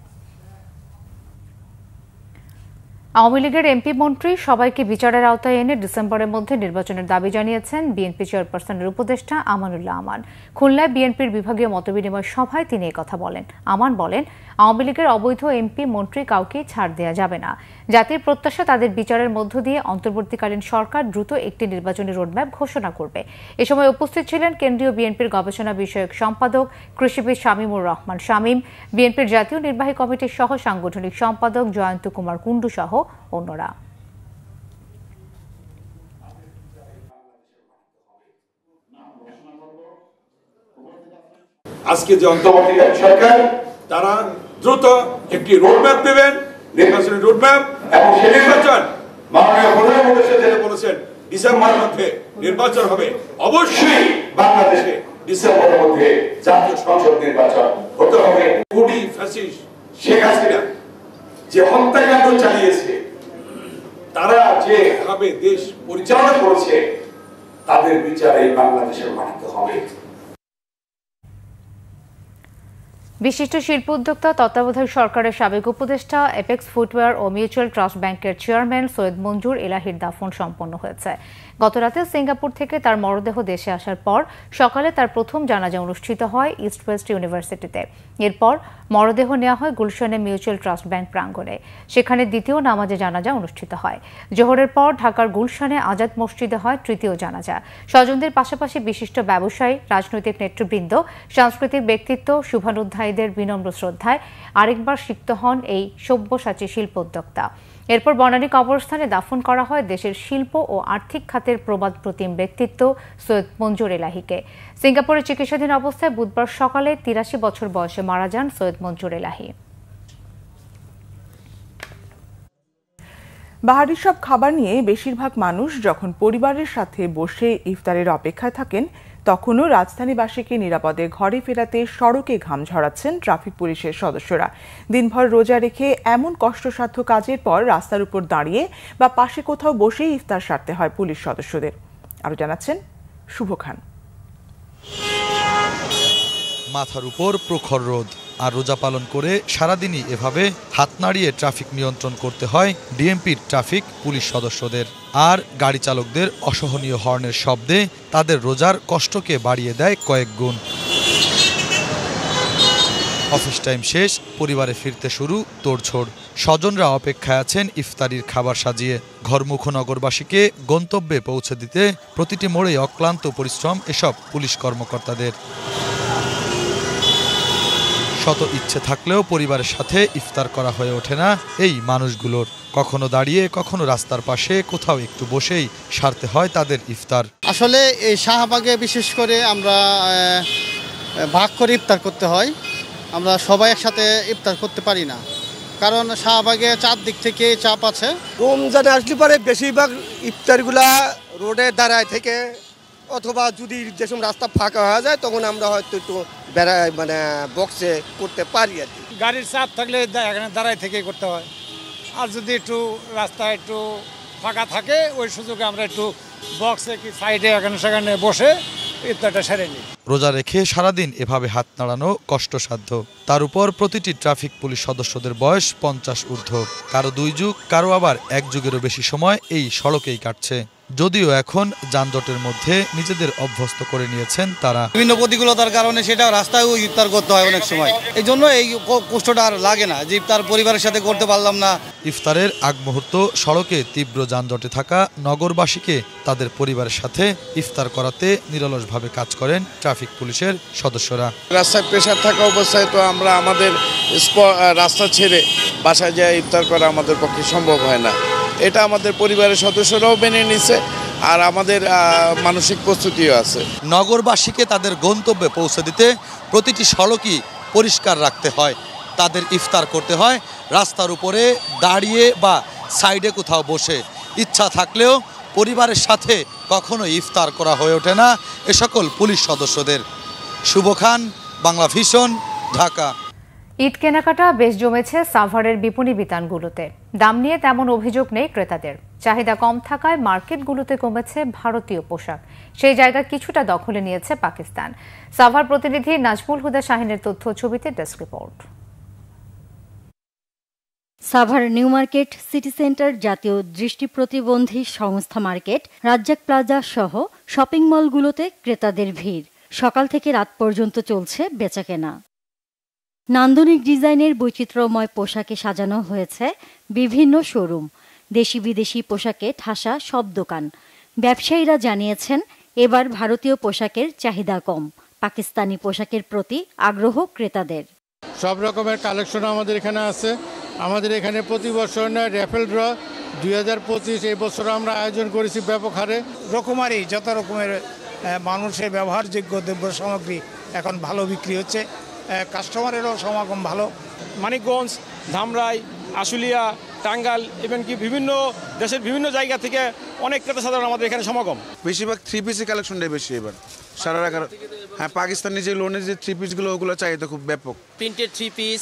আওয়ামী লীগের এমপি মন্ত্রী সবাইকে বিচারের আওতায় এনে ডিসেম্বরের মধ্যে নির্বাচনের দাবি জানিয়েছেন বিএনপি চেয়ারপারসনের উপদেষ্টা আমানুল্লাহ আমান। খুলনায় বিএনপির বিভাগীয় মতবিনিময় সভায় তিনি কথা বলেন। আমান বলেন, আওয়ামী লীগের অবৈধ এমপি মন্ত্রী কাউকে ছাড় দেওয়া যাবে না। জাতির প্রত্যাশা তাদের বিচারের মধ্য দিয়ে অন্তর্বর্তীকালীন সরকার দ্রুত একটি নির্বাচনী রোডম্যাপ ঘোষণা করবে। এ সময় উপস্থিত ছিলেন কেন্দ্রীয় বিএনপির গবেষণা বিষয়ক সম্পাদক কৃষিবিদ শামীমুর রহমান শামীম, বিএনপির জাতীয় নির্বাহী কমিটির সহ সাংগঠনিক সম্পাদক জয়ন্ত কুমার কুণ্ডু সহ অন্যরা। আজকে যে অন্তর্বর্তীকালীন সরকার তারা দ্রুত একটি রোডম্যাপ দেবেন, নির্বাচনী রোডম্যাপ, এবং সেই নির্বাচন মাননীয় প্রধানমন্ত্রী যেটা বলেছেন ডিসেম্বরের মধ্যে নির্বাচন হবে। অবশ্যই বাংলাদেশে ডিসেম্বরের মধ্যে জাতীয় সংসদ নির্বাচন হতে হবে। কুড়ি ফ্যাসিস্ট শেখ হাসিনা যে হত্যাকাণ্ড চালিয়েছে, তারা যেভাবে দেশ পরিচালনা করেছে, তাদের বিচার এই বাংলাদেশের মাটিতে হবে। বিশিষ্ট শিল্প উদ্যোক্তা তত্ত্বাবধায়ক সরকারের সাবেক উপদেষ্টা এপেক্স ফুটওয়্যার ও মিউচুয়াল ট্রাস্ট ব্যাংকের চেয়ারম্যান সৈয়দ মঞ্জুর এলাহির দাফন সম্পন্ন হয়েছে। গতরাতে সিঙ্গাপুর থেকে তার মরদেহ দেশে আসার পর সকালে তার প্রথম জানাজা অনুষ্ঠিত হয় ইস্ট ওয়েস্ট ইউনিভার্সিটিতে। এরপর মরদেহ নেওয়া হয় গুলশানে মিউচুয়াল ট্রাস্ট ব্যাংক প্রাঙ্গণে। সেখানে দ্বিতীয় নামাজে জানাজা অনুষ্ঠিত হয়। জোহরের পর ঢাকার গুলশানে আজাদ মসজিদে হয় তৃতীয় জানাজা। স্বজনদের পাশাপাশি বিশিষ্ট ব্যবসায়ী, রাজনৈতিক নেতৃবৃন্দ, সাংস্কৃতিক ব্যক্তিত্ব, শুভানুধ্যায়ীদের বিনম্র শ্রদ্ধায় আরেকবার সিক্ত হন এই সব্যসাচী শিল্পোদ্যোক্তা। এরপর বনানী কবরস্থানে দাফন করা হয় দেশের শিল্প ও আর্থিক খাতের প্রবাদ প্রতিম ব্যক্তিত্ব সৈয়দ মঞ্জুর এলাহিকে। সিঙ্গাপুরে চিকিৎসাধীন অবস্থায় বুধবার সকালে 83 বছর বয়সে মারা যান সৈয়দ মঞ্জুর এলাহি। বাহারি সব খাবার নিয়ে বেশিরভাগ মানুষ যখন পরিবারের সাথে বসে ইফতারের অপেক্ষায় থাকেন, তখনও রাজধানীবাসীকে নিরাপদে ঘরে ফেরাতে সড়কে ঘাম ঝরাচ্ছেন ট্রাফিক পুলিশের সদস্যরা। দিনভর রোজা রেখে এমন কষ্টসাধ্য কাজের পর রাস্তার উপর দাঁড়িয়ে বা পাশে কোথাও বসেই ইফতার সারতে হয় পুলিশ সদস্যদের। আরো জানাচ্ছেন শুভ খান। মাথার উপর প্রখর রোদ আর রোজা পালন করে সারাদিনই এভাবে হাত নাড়িয়ে ট্রাফিক নিয়ন্ত্রণ করতে হয় ডিএমপির ট্রাফিক পুলিশ সদস্যদের। আর গাড়ি চালকদের অসহনীয় হর্নের শব্দে তাদের রোজার কষ্টকে বাড়িয়ে দেয় কয়েক গুণ। অফিস টাইম শেষ, পরিবারে ফিরতে শুরু তোড়ঝোড়। স্বজনরা অপেক্ষায় আছেন ইফতারির খাবার সাজিয়ে। ঘরমুখ নগরবাসীকে গন্তব্যে পৌঁছে দিতে প্রতিটি মোড়ে অক্লান্ত পরিশ্রম এসব পুলিশ কর্মকর্তাদের। শত ইচ্ছে থাকলেও পরিবারের সাথে ইফতার করা হয়ে ওঠে না এই মানুষগুলোর। কখনো দাঁড়িয়ে কখনো রাস্তার পাশে কোথাও একটু বসেই সারতে হয় তাদের ইফতার। আসলে এই শাহবাগে বিশেষ করে আমরা ভাগ করে ইফতার করতে হয়, আমরা সবাই একসাথে ইফতার করতে পারি না, কারণ শাহবাগে চারদিক থেকে চাপ আছে। রমজানে আসলে পরে বেশিরভাগ ইফতারগুলা রোডে দাঁড়ায় থেকে, অথবা যদি যেসব রাস্তা ফাঁকা হয়ে যায় তখন আমরা হয়তো একটু মানে বক্সে করতে পারি আর কি। গাড়ির চাপ থাকলে এখানে দাঁড়ায় থেকে করতে হয়, আর যদি একটু রাস্তা একটু ফাঁকা থাকে ওই সুযোগে আমরা একটু বক্সে কি সাইডে এখানে সেখানে বসে ইফতারটা সেরে নিই। রোজা রেখে সারাদিন এভাবে হাত নাড়ানো কষ্টসাধ্য। তার উপর প্রতিটি ট্রাফিক পুলিশ সদস্যদের বয়স 50 ঊর্ধ্ব, কারো 2 যুগ, কারো আবার 1 যুগেরও বেশি সময় এই সড়কেই কাটছে। যদিও এখন যানজটের মধ্যে নিজেদের অভ্যস্ত করে নিয়েছেন তারা। বিভিন্ন প্রতিকূলতার কারণে সেটা রাস্তায়ও ইফতার করতে হয় অনেক সময়, এই জন্য এই কষ্টটা আর লাগে না যে ইফতার পরিবারের সাথে করতে পারলাম না। ইফতারের আগ মুহূর্ত সড়কে তীব্র যানজটে থাকা নগরবাসীকে তাদের পরিবারের সাথে ইফতার করাতে নিরলসভাবে কাজ করেন ট্রাফিক পুলিশের সদস্যরা। রাস্তায় প্রেশার থাকা অবস্থায় তো আমরা আমাদের রাস্তা ছেড়ে বাসায় যায় ইফতার করা আমাদের পক্ষে সম্ভব হয় না। এটা আমাদের পরিবারের সদস্যরাও মেনে নিছে, আর আমাদের মানসিক প্রস্তুতিও আছে। নগরবাসীকে তাদের গন্তব্যে পৌঁছে দিতে প্রতিটি সড়কই পরিষ্কার রাখতে হয়, তাদের ইফতার করতে হয় রাস্তার উপরে দাঁড়িয়ে বা সাইডে কোথাও বসে। ইচ্ছা থাকলেও পরিবারের সাথে কখনো ইফতার করা হয়ে ওঠে না এ সকল পুলিশ সদস্যদের। শুভ খান, বাংলা ভিশন, ঢাকা। ঈদ কেনাকাটা বেশ জমেছে সাভারের বিপণী বিতানগুলোতে। দাম নিয়ে তেমন অভিযোগ নেই ক্রেতাদের। চাহিদা কম থাকায় মার্কেটগুলোতে কমেছে ভারতীয় পোশাক, সেই জায়গা কিছুটা দখলে নিয়েছে পাকিস্তান। সাভার প্রতিনিধি নাজমুল হুদা শাহিনের তথ্য ছবিতে desk report. Savar new market, city centre, জাতীয় দৃষ্টি প্রতিবন্ধী সংস্থা মার্কেট, রাজ্জাক প্লাজা সহ শপিং মলগুলোতে ক্রেতাদের ভিড়। সকাল থেকে রাত পর্যন্ত চলছে বেচাকেনা। নান্দনিক ডিজাইনের বৈচিত্র্যময় পোশাকে সাজানো হয়েছে বিভিন্ন শোরুম। দেশি বিদেশি পোশাকে ঠাসা সব দোকান। ব্যবসায়ীরা জানিয়েছেন এবার ভারতীয় পোশাকের চাহিদা কম, পাকিস্তানি পোশাকের প্রতি আগ্রহ ক্রেতাদের। সব রকমের কালেকশন আমাদের এখানে আছে। আমাদের এখানে প্রতি বছর র্যাফেল ড্র 2025 এই বছর আমরা আয়োজন করেছি ব্যাপক হারে। রকমারি যত রকমের মানুষের ব্যবহারযোগ্য দ্রব্য সামগ্রী এখন ভালো বিক্রি হচ্ছে, কাস্টমারেরও সমাগম ভালো। মানিকগঞ্জ, ধামরাই, আশুলিয়া, টাঙ্গাইল, এমনকি বিভিন্ন দেশের বিভিন্ন জায়গা থেকে অনেক ক্রেতা সাধারণ আমাদের এখানে সমাগম। বেশিরভাগ 3 পিসের কালেকশনটাই বেশি এবার সারা রাখার। হ্যাঁ, পাকিস্তানি যে লোনের যে 3 পিসগুলো ওগুলো চাহিদা খুব ব্যাপক। প্রিন্টেড 3 পিস,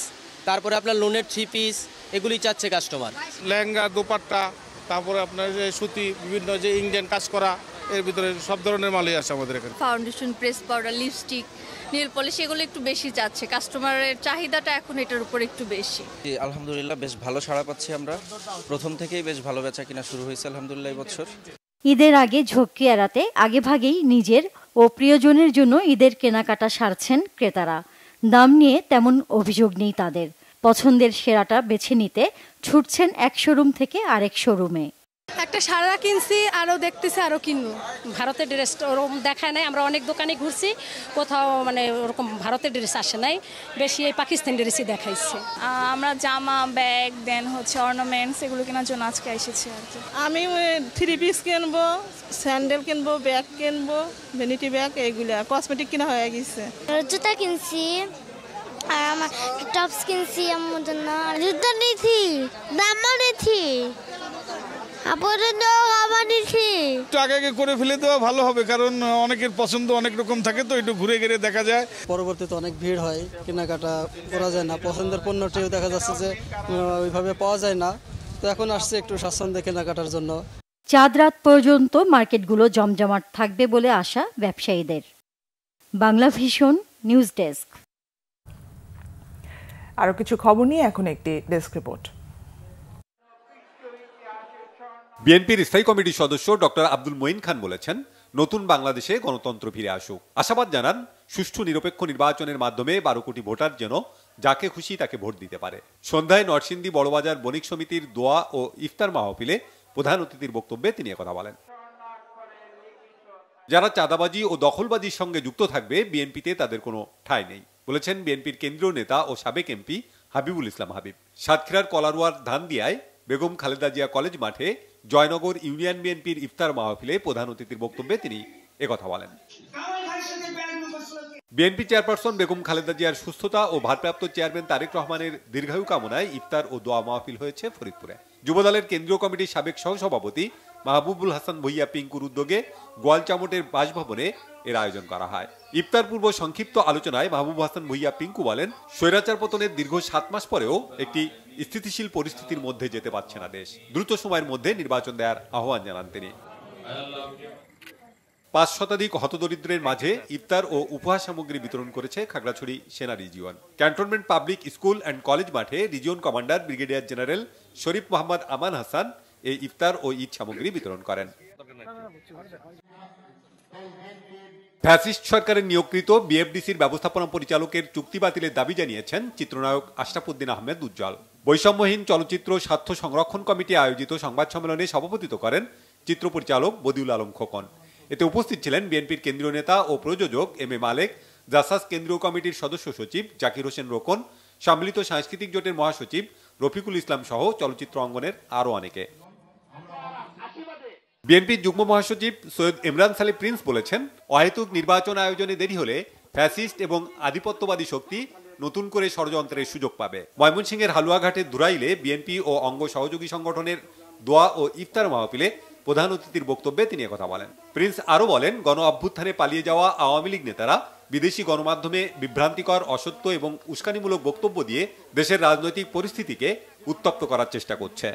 তারপরে আপনার লোনের 3 পিস, এগুলি চাচ্ছে কাস্টমার। লেহেঙ্গা, দোপাট্টা, তারপরে আপনার যে সুতি, বিভিন্ন যে ইন্ডিয়ান কাজ করা, এর ভিতরে সব ধরনের মালই আছে আমাদের এখানে। Foundation, press powder, lipstick, nail polish, এগুলো একটু বেশি চাচ্ছে। কাস্টমারের চাহিদাটা এখন এটার উপর একটু বেশি। আলহামদুলিল্লাহ বেশ ভালো সাড়া পাচ্ছি আমরা। প্রথম থেকেই বেশ ভালো বেচা কিনা শুরু হয়েছে আলহামদুলিল্লাহ এই বছর। ঈদের আগে ঝক্কি এড়াতে আগেভাগেই নিজের ও প্রিয়জনের জন্য ঈদের কেনাকাটা সারছেন ক্রেতারা। দাম নিয়ে তেমন অভিযোগ নেই তাদের। পছন্দের সেরাটা বেছে নিতে ছুটছেন এক শোরুম থেকে আরেক শোরুমে। একটা সারা কিনছি, আরও দেখতেছি আরও কিনবো। ভারতের ড্রেস ওরকম দেখায় নাই, আমরা অনেক দোকানে ঘুরছি, কোথাও মানে ওরকম ভারতের ড্রেস আসে নাই, বেশি এই পাকিস্তানি ড্রেসই দেখাইছে। আমরা জামা, ব্যাগ, দেন হচ্ছে অর্নামেন্টস, এগুলো কেনার জন্য আজকে এসেছি আর কি। আমি 3 পিস কিনবো, স্যান্ডেল কিনবো, ব্যাগ কিনবো, ভ্যানিটি ব্যাগ, এইগুলা কসমেটিক কিনা হয়ে গেছে। জুতা কিনছি, আর আমার টপস কিনছি আমার জন্য, জুতা নিয়েছি, জামা নিয়েছি, একটু আগে করে ফেলে দেওয়া ভালো হবে, কারণ অনেকের পছন্দ অনেক রকম থাকে, তো একটু ঘুরে ঘুরে দেখা যায়। পরবর্তীতে অনেক ভিড় হয়, কেনাকাটা করা যায় না, পছন্দের পণ্যটিও দেখা যাচ্ছে যে ওইভাবে পাওয়া যায় না, তো এখন আসছে একটু স্বাচ্ছন্দ্যে কেনাকাটার জন্য। চাঁদ রাত পর্যন্ত মার্কেটগুলো জমজমাট থাকবে বলে আশা ব্যবসায়ীদের। Bangla vision news desk. আরো কিছু খবর নিয়ে এখন একটি ডেস্ক রিপোর্ট। বিএনপির স্থায়ী কমিটির সদস্য ডক্টর আব্দুল মঈন খান বলেছেন, নতুন বাংলাদেশে গণতন্ত্র ফিরে আসুক। আশাবাদ জানান, সুষ্ঠু নিরপেক্ষ নির্বাচনের মাধ্যমে 12 কোটি ভোটার যেন যাকে খুশি তাকে ভোট দিতে পারে। সন্ধ্যায় নরসিংদী বড়বাজার বণিক সমিতির দোয়া ও ইফতার মাহফিলে প্রধান অতিথির বক্তব্যে তিনি কথা বলেন। যারা চাঁদাবাজি ও দখলবাজির সঙ্গে যুক্ত থাকবে, বিএনপিতে তাদের কোনো ঠাঁই নেই বলেছেন বিএনপির কেন্দ্রীয় নেতা ও সাবেক এমপি হাবিবুল ইসলাম হাবিব। সাতক্ষীরার কলারোয়ার ধানদিয়ায় বেগম খালেদা জিয়া কলেজ মাঠে জয়নগর ইউনিয়ন বিএনপির ইফতার মাহফিলে প্রধান অতিথির বক্তব্যে তিনি একথা বলেন। বিএনপি চেয়ারপারসন বেগম খালেদা জিয়ার সুস্থতা ও ভারপ্রাপ্ত চেয়ারম্যান তারেক রহমানের দীর্ঘায়ু কামনায় ইফতার ও দোয়া মাহফিল হয়েছে ফরিদপুরে। যুবদলের কেন্দ্রীয় কমিটির সাবেক সহসভাপতি মাহবুবুল হাসান ভুইয়া পিঙ্কুর উদ্যোগে গোয়ালচামটের বাসভবনে এর আয়োজন করা হয়। ইফতার পূর্ব সংক্ষিপ্ত আলোচনায় মাহবুব হাসান ভুইয়া পিঙ্কু বলেন, স্বৈরাচার পতনের দীর্ঘ 7 মাস পরেও একটি স্থিতিশীল পরিস্থিতির মধ্যে যেতে পারছে না দেশ। দ্রুত সময়ের মধ্যে নির্বাচন দেওয়ার আহ্বান জানান তিনি। 5 শতাধিক হতদরিদ্রের মাঝে ইফতার ও উপহার সামগ্রী বিতরণ করেছে খাগড়াছড়ি সেনা region. Cantonment public school and college মাঠে রিজিয়ন কমান্ডার ব্রিগেডিয়ার জেনারেল শরীফ মোহাম্মদ আমান হাসান এই ইফতার ও ঈদ সামগ্রী বিতরণ করেন। ফ্যাসিস্ট সরকারের নিয়োগকৃত বিএফডিসির ব্যবস্থাপনা পরিচালকের চুক্তি বাতিলের দাবি জানিয়েছেন চিত্রনায়ক আশরাফুদ্দিন আহমেদ উজ্জ্বল। বৈষম্যহীন চলচ্চিত্র স্বার্থ সংরক্ষণ কমিটি আয়োজিত সংবাদ সম্মেলনে সভাপতিত্ব করেন চিত্র পরিচালক বদিউল আলম খোকন। এতে উপস্থিত ছিলেন বিএনপির কেন্দ্রীয় নেতা ও প্রযোজক এম এ মালেক, জাসাস কেন্দ্রীয় কমিটির সদস্য সচিব জাকির হোসেন রোকন, সম্মিলিত সাংস্কৃতিক জোটের মহাসচিব রফিকুল ইসলাম সহ চলচ্চিত্র অঙ্গনের আরও অনেকে। বিএনপির যুগ্ম মহাসচিব সৈয়দ ইমরান সালি প্রিন্স বলেছেন, অহেতুক নির্বাচন আয়োজনে দেরি হলে ফ্যাসিস্ট এবং আধিপত্যবাদী শক্তি নতুন করে ষড়যন্ত্রের সুযোগ পাবে। ময়মনসিংহের হালুয়াঘাটের দুরাইলে বিএনপি ও অঙ্গ সহযোগী সংগঠনের দোয়া ও ইফতার মাহফিলে প্রধান অতিথির বক্তব্যে তিনি একথা বলেন। প্রিন্স আরও বলেন, গণ অভ্যুত্থানে পালিয়ে যাওয়া আওয়ামী লীগ নেতারা বিদেশি গণমাধ্যমে বিভ্রান্তিকর, অসত্য এবং উস্কানিমূলক বক্তব্য দিয়ে দেশের রাজনৈতিক পরিস্থিতিকে উত্তপ্ত করার চেষ্টা করছে।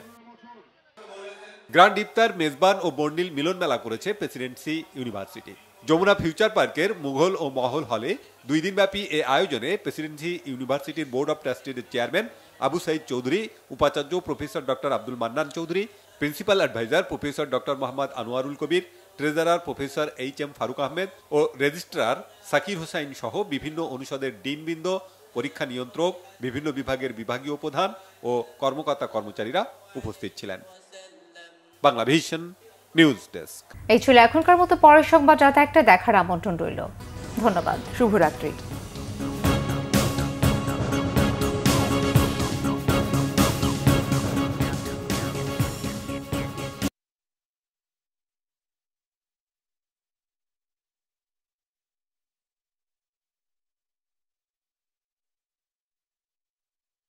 গ্র্যান্ড ইফতার, মেজবান ও বর্ণিল মিলন মেলা করেছে প্রেসিডেন্সি ইউনিভার্সিটি। যমুনা ফিউচার পার্কের মুঘল ও মহল হলে 2 দিনব্যাপী এ আয়োজনে প্রেসিডেন্সি ইউনিভার্সিটির বোর্ড অব ট্রাস্টির চেয়ারম্যান আবু সাইদ চৌধুরী, উপাচার্য professor doctor Abdul Mannan Chowdhury, principal adviser professor doctor Mohammad Anwarul Kabir, treasurer professor HM. Faruk Ahmed ও রেজিস্ট্রার সাকির হোসাইন সহ বিভিন্ন অনুষদের ডিনবৃন্দ, পরীক্ষা নিয়ন্ত্রক, বিভিন্ন বিভাগের বিভাগীয় প্রধান ও কর্মকর্তা কর্মচারীরা উপস্থিত ছিলেন। Banglavision news desk. এই ছিল এখনকার মতো। পরের সংবাদ রাত 1টায় দেখার আমন্ত্রণ রইল। ধন্যবাদ। শুভরাত্রি।